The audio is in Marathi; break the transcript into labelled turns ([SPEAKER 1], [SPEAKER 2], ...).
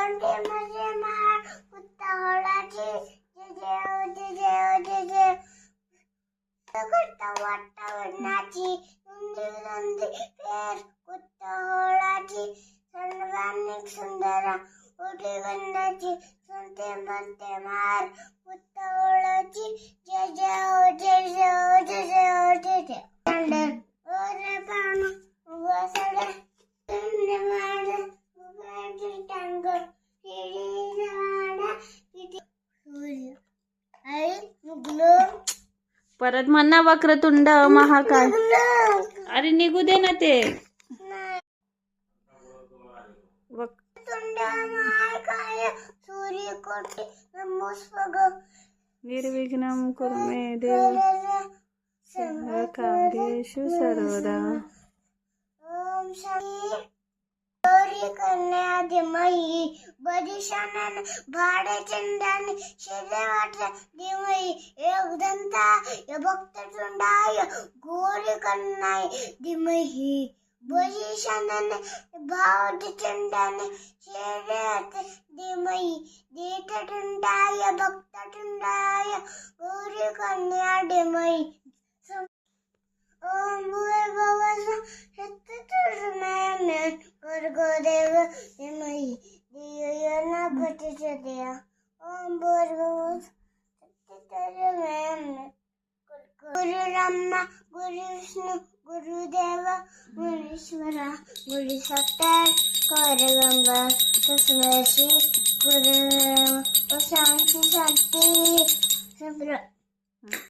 [SPEAKER 1] संडे मजे मार उतावळाची जय जय जय जय जय करता वातावरणाची सुंदर सुंदर फेर उतावळाची सर्वांनी सुंदर उडी गंधाची संते म्हणते मार उतावळाची जय जय जय जय जय जय जय जय संडे ओरे पाणू वसडे
[SPEAKER 2] परत म्हणा वक्रतुंड महाकाय. अरे निघू दे ना ते.
[SPEAKER 1] वक्रतुंड महाकाय सूर्यकोटि नमस्कार
[SPEAKER 2] निर्विघ्नं कुरु मे देव सर्वकार्येषु सर्वदा.
[SPEAKER 1] ओम शांती. गौरी कन्या धीमहि बदिशानन भाडचंदानी शेदेवाट्या धीमहि एकदंताय भक्तचंडाय गौरी कन्याय धीमहि बदिशानन भाडचंदानी शेदेवाट्या धीमहि दीठचंडाय भक्तचंडाय गौरी कन्या धीमहि. ओम भूर्भुवः स्वः भर्गोदेव धीमहि धियो यो न प्रचोदयात्. ओम भूर्भुवः स्वः गुरु ब्रह्मा गुरु विष्णु गुरुदेव महेश्वर गुरु साक्षात् परब्रह्म तस्मै श्री गुरुदेव शांती शांती.